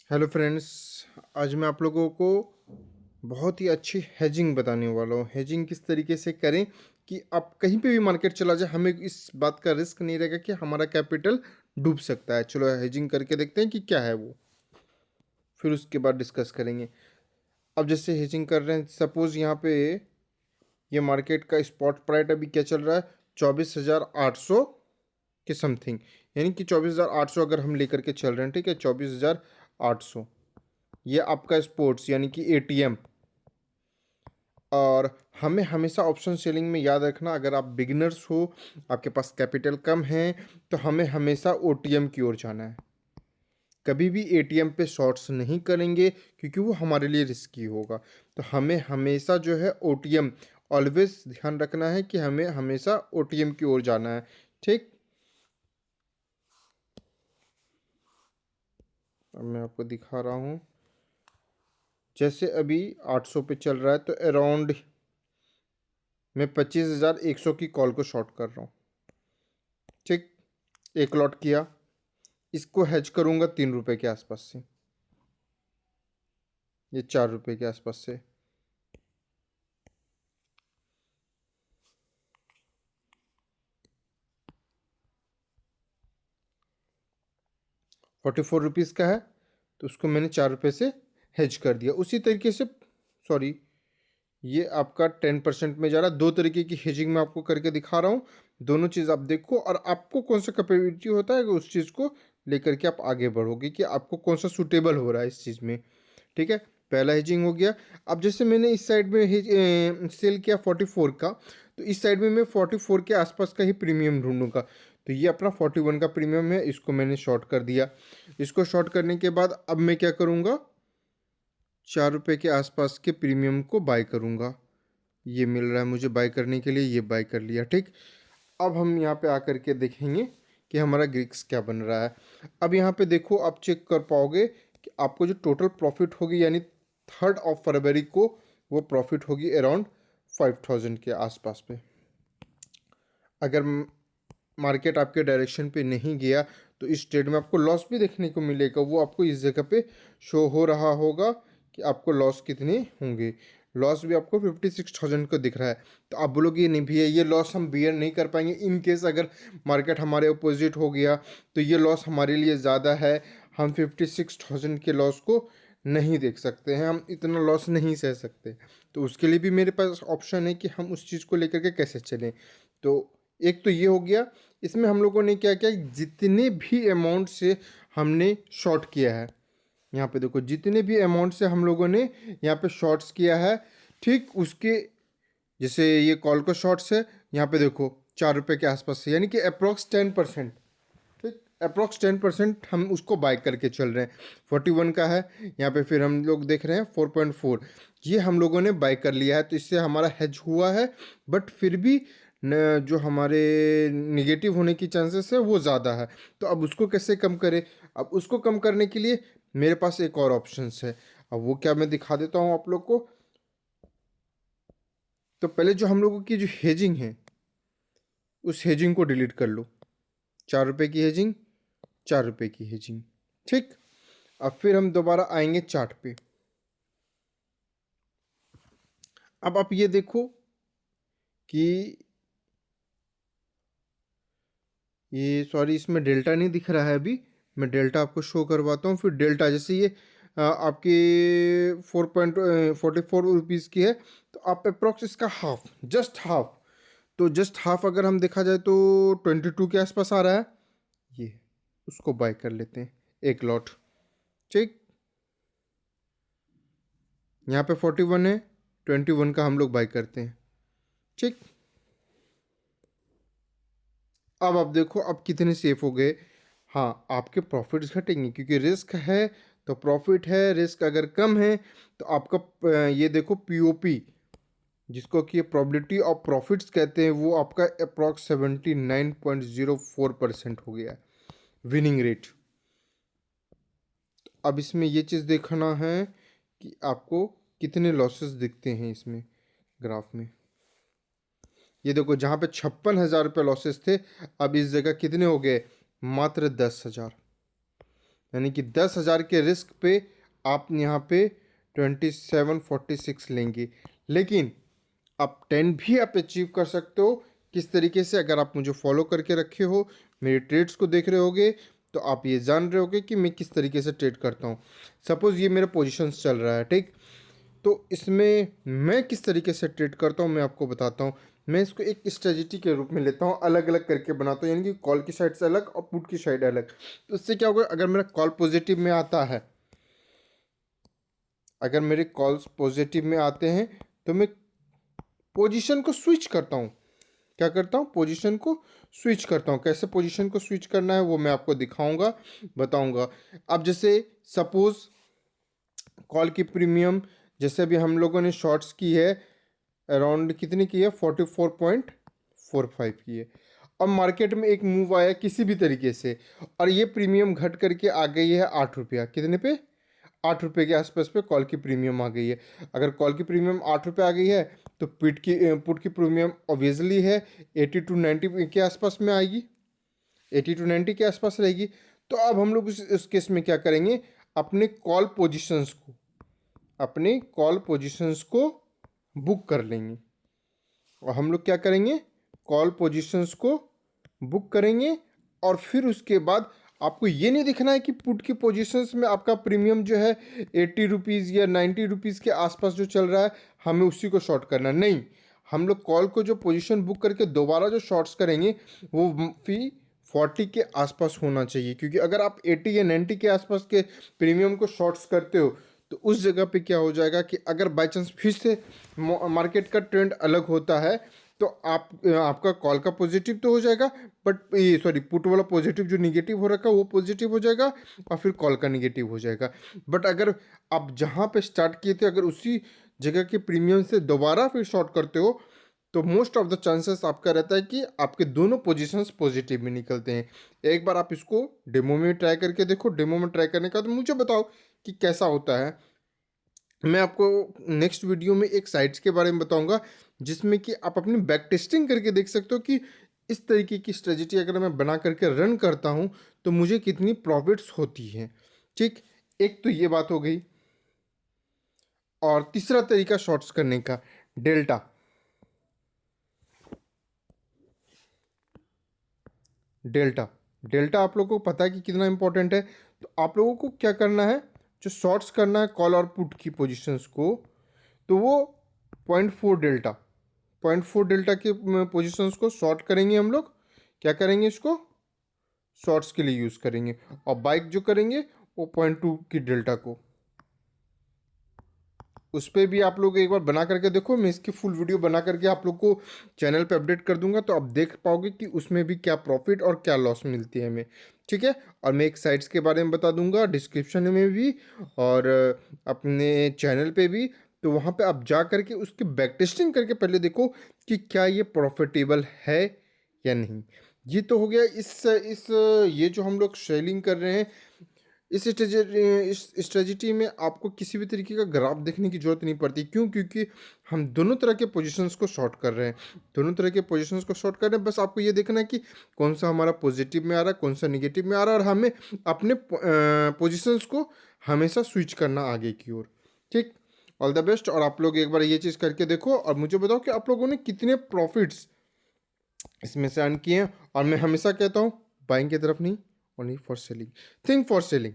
Hello friends. आज मैं आप लोगों को बहुत ही अच्छी हेजिंग बताने वाला हूँ। हेजिंग किस तरीके से करें कि आप कहीं पे भी मार्केट चला जाए, हमें इस बात का रिस्क नहीं रहेगा कि हमारा कैपिटल डूब सकता है। चलो हेजिंग करके देखते हैं कि क्या है वो, फिर उसके बाद डिस्कस करेंगे। अब जैसे हेजिंग कर रहे हैं, सपोज़ यहाँ पे ये मार्केट का स्पॉट प्राइस अभी क्या चल रहा है, 24,800 के समथिंग, यानी कि 24,800 अगर हम लेकर के चल रहे हैं, ठीक है, 24,800। ये आपका स्पोर्ट्स यानी कि एटीएम। और हमें हमेशा ऑप्शन सेलिंग में याद रखना, अगर आप बिगिनर्स हो, आपके पास कैपिटल कम है, तो हमें हमेशा ओटीएम की ओर जाना है। कभी भी एटीएम पे शॉर्ट्स नहीं करेंगे क्योंकि वो हमारे लिए रिस्की होगा। तो हमें हमेशा जो है ओटीएम, ऑलवेज ध्यान रखना है कि हमें हमेशा ओटीएम की ओर जाना है। ठीक, अब मैं आपको दिखा रहा हूँ। जैसे अभी 800 पे चल रहा है, तो अराउंड मैं 25,100 की कॉल को शॉर्ट कर रहा हूँ। ठीक, एक लॉट किया, इसको हेज करूंगा 3 रुपए के आसपास से, ये 4 रुपए के आसपास से। 44 रुपीज़ का है, तो उसको मैंने 4 रुपए से हेज कर दिया। उसी तरीके से, सॉरी, ये आपका 10% में जा रहा है। दो तरीके की हेजिंग मैं आपको करके दिखा रहा हूँ, दोनों चीज़ आप देखो और आपको कौन सा कैपेबिलिटी होता है, उस चीज़ को लेकर के आप आगे बढ़ोगे कि आपको कौन सा सूटेबल हो रहा है इस चीज़ में। ठीक है, पहला हेजिंग हो गया। अब जैसे मैंने इस साइड में सेल किया 44 का, तो इस साइड में मैं 44 के आसपास का ही प्रीमियम ढूंढूंगा। तो ये अपना 41 का प्रीमियम है, इसको मैंने शॉर्ट कर दिया। इसको शॉर्ट करने के बाद अब मैं क्या करूँगा, 4 रुपए के आसपास के प्रीमियम को बाय करूँगा। ये मिल रहा है मुझे बाय करने के लिए, ये बाय कर लिया। ठीक, अब हम यहाँ पे आकर के देखेंगे कि हमारा ग्रिक्स क्या बन रहा है। अब यहाँ पे देखो, आप चेक कर पाओगे कि आपको जो टोटल प्रॉफिट होगी, यानी 3 फरवरी को वो प्रॉफिट होगी अराउंड 5,000 के आसपास पे। अगर मार्केट आपके डायरेक्शन पे नहीं गया, तो इस ट्रेड में आपको लॉस भी देखने को मिलेगा। वो आपको इस जगह पे शो हो रहा होगा कि आपको लॉस कितने होंगे। लॉस भी आपको 56,000 को दिख रहा है। तो आप बोलोगे नहीं भैया, ये लॉस हम बियर नहीं कर पाएंगे, इन केस अगर मार्केट हमारे अपोजिट हो गया तो ये लॉस हमारे लिए ज़्यादा है, हम 56,000 के लॉस को नहीं देख सकते हैं, हम इतना लॉस नहीं सह सकते। तो उसके लिए भी मेरे पास ऑप्शन है कि हम उस चीज़ को लेकर के कैसे चलें। तो एक तो ये हो गया। इसमें हम लोगों ने क्या किया, जितने भी अमाउंट से हमने शॉर्ट किया है, यहाँ पे देखो, जितने भी अमाउंट से हम लोगों ने यहाँ पे शॉर्ट्स किया है, ठीक उसके, जैसे ये कॉल को शॉर्ट्स है, यहाँ पे देखो 4 रुपए के आसपास से, यानी कि अप्रॉक्स 10%। ठीक, अप्रॉक्स 10% हम उसको बाय करके चल रहे हैं। 41 का है यहाँ पे, फिर हम लोग देख रहे हैं 4.4, ये हम लोगों ने बाय कर लिया है। तो इससे हमारा हेज हुआ है, बट फिर भी जो हमारे निगेटिव होने की चांसेस है वो ज़्यादा है। तो अब उसको कैसे कम करें, अब उसको कम करने के लिए मेरे पास एक और ऑप्शंस है। अब वो क्या, मैं दिखा देता हूँ आप लोग को। तो पहले जो हम लोगों की जो हेजिंग है, उस हेजिंग को डिलीट कर लो। 4 रुपए की हेजिंग, 4 रुपए की हेजिंग। ठीक, अब फिर हम दोबारा आएंगे चार्ट पे। अब आप ये देखो कि ये, सॉरी, इसमें डेल्टा नहीं दिख रहा है अभी, मैं डेल्टा आपको शो करवाता हूँ। फिर डेल्टा जैसे ये आपकी 4.44 की है, तो आप अप्रॉक्स इसका हाफ, जस्ट हाफ, तो जस्ट हाफ अगर हम देखा जाए तो 22 के आसपास आ रहा है। ये उसको बाय कर लेते हैं एक लॉट। ठीक, यहाँ पे 41 है, 21 का हम लोग बाय करते हैं। ठीक, अब आप देखो अब कितने सेफ हो गए। हाँ, आपके प्रॉफिट्स घटेंगे क्योंकि रिस्क है तो प्रॉफिट है, रिस्क अगर कम है तो आपका ये देखो पीओपी, जिसको कि प्रोबेबिलिटी ऑफ प्रॉफिट्स कहते हैं, वो आपका अप्रॉक्स 79.04% हो गया है विनिंग रेट। अब इसमें ये चीज़ देखना है कि आपको कितने लॉसेस दिखते हैं इसमें ग्राफ में। ये देखो, जहाँ पे 56,000 रुपये लॉसेस थे, अब इस जगह कितने हो गए, मात्र 10,000। यानी कि 10,000 के रिस्क पे आप यहाँ पे 2746 लेंगे, लेकिन आप 10 भी आप अचीव कर सकते हो। किस तरीके से? अगर आप मुझे फॉलो करके रखे हो, मेरे ट्रेड्स को देख रहे होगे, तो आप ये जान रहे होगे कि मैं किस तरीके से ट्रेड करता हूँ। सपोज़ ये मेरा पोजीशंस चल रहा है, ठीक? तो इसमें मैं किस तरीके से ट्रेड करता हूँ मैं आपको बताता हूँ। मैं इसको एक स्ट्रेटजी के रूप में लेता हूँ, अलग अलग करके बनाता हूँ, यानी कि कॉल की साइड से अलग और पुट की साइड अलग। तो इससे क्या होगा, अगर मेरा कॉल पॉजिटिव में आता है, अगर मेरे कॉल्स पॉजिटिव में आते हैं, तो मैं पोजीशन को स्विच करता हूँ। क्या करता हूँ? पोजीशन को स्विच करता हूँ। कैसे पोजीशन को स्विच करना है वो मैं आपको दिखाऊंगा, बताऊंगा। अब जैसे सपोज कॉल की प्रीमियम, जैसे अभी हम लोगों ने शॉर्ट्स की है, अराउंड कितनी की है? 44.45 की है। अब मार्केट में एक मूव आया किसी भी तरीके से, और ये प्रीमियम घट करके आ गई है 8 रुपया। कितने पे? 8 रुपये के आसपास पे कॉल की प्रीमियम आ गई है। अगर कॉल की प्रीमियम 8 रुपये आ गई है, तो पुट की प्रीमियम ऑब्वियसली है 80 टू 90 के आसपास में आएगी, 80 टू 90 के आसपास रहेगी। तो अब हम लोग इस केस में क्या करेंगे, अपने कॉल पोजीशंस को बुक कर लेंगे। और हम लोग क्या करेंगे, कॉल पोजीशंस को बुक करेंगे, और फिर उसके बाद आपको ये नहीं दिखना है कि पुट की पोजीशंस में आपका प्रीमियम जो है 80 रुपीज़ या 90 रुपीज़ के आसपास जो चल रहा है, हमें उसी को शॉर्ट करना नहीं। हम लोग कॉल को जो पोजीशन बुक करके दोबारा जो शॉर्ट्स करेंगे वो फी 40 के आसपास होना चाहिए, क्योंकि अगर आप 80 या 90 के आसपास के प्रीमियम को शॉर्ट्स करते हो, तो उस जगह पे क्या हो जाएगा कि अगर बाई चांस फिर से मार्केट का ट्रेंड अलग होता है, तो आपका कॉल का पॉजिटिव तो हो जाएगा, बट ये सॉरी पुट वाला पॉजिटिव जो निगेटिव हो रखा है वो पॉजिटिव हो जाएगा, और फिर कॉल का निगेटिव हो जाएगा। बट अगर आप जहाँ पे स्टार्ट किए थे, अगर उसी जगह के प्रीमियम से दोबारा फिर शॉर्ट करते हो, तो मोस्ट ऑफ द चांसेस आपका रहता है कि आपके दोनों पोजीशंस पॉजिटिव में निकलते हैं। एक बार आप इसको डेमो में ट्राई करके देखो। डेमो में ट्राई करने का तो मुझे बताओ कि कैसा होता है। मैं आपको नेक्स्ट वीडियो में एक साइट्स के बारे में बताऊंगा, जिसमें कि आप अपनी बैक टेस्टिंग करके देख सकते हो कि इस तरीके की स्ट्रेटजी अगर मैं बना करके रन करता हूं तो मुझे कितनी प्रॉफिट्स होती हैं। ठीक, एक तो ये बात हो गई। और तीसरा तरीका शॉर्ट्स करने का, डेल्टा। डेल्टा डेल्टा आप लोगों को पता है कि कितना इंपॉर्टेंट है। तो आप लोगों को क्या करना है, जो शॉर्ट्स करना है कॉल और पुट की पोजीशंस को, तो वो 0.4 डेल्टा के पोजीशंस को शॉर्ट करेंगे हम लोग। क्या करेंगे, इसको शॉर्ट्स के लिए यूज़ करेंगे। और बाइक जो करेंगे वो 0.2 की डेल्टा को, उस पर भी आप लोग एक बार बना करके देखो। मैं इसकी फुल वीडियो बना करके आप लोग को चैनल पे अपडेट कर दूंगा, तो आप देख पाओगे कि उसमें भी क्या प्रॉफिट और क्या लॉस मिलती है हमें। ठीक है, और मैं एक साइट्स के बारे में बता दूंगा डिस्क्रिप्शन में भी, और अपने चैनल पे भी। तो वहाँ पे आप जा करके उसकी बैक टेस्टिंग करके पहले देखो कि क्या ये प्रॉफिटेबल है या नहीं। ये तो हो गया इस ये जो हम लोग सेलिंग कर रहे हैं, इस स्ट्रेटजी में आपको किसी भी तरीके का ग्राफ देखने की जरूरत नहीं पड़ती। क्यों? क्योंकि हम दोनों तरह के पोजीशंस को शॉर्ट कर रहे हैं, दोनों तरह के पोजीशंस को शॉर्ट कर रहे हैं। बस आपको ये देखना है कि कौन सा हमारा पॉजिटिव में आ रहा है, कौन सा निगेटिव में आ रहा है, और हमें अपने पोजीशंस को हमेशा स्विच करना आगे की ओर। ठीक, ऑल द बेस्ट। और आप लोग एक बार ये चीज़ करके देखो और मुझे बताओ कि आप लोगों ने कितने प्रॉफिट्स इसमें से अर्न किए हैं। और मैं हमेशा कहता हूँ, बाइंग की तरफ नहीं, only for selling. Think for selling.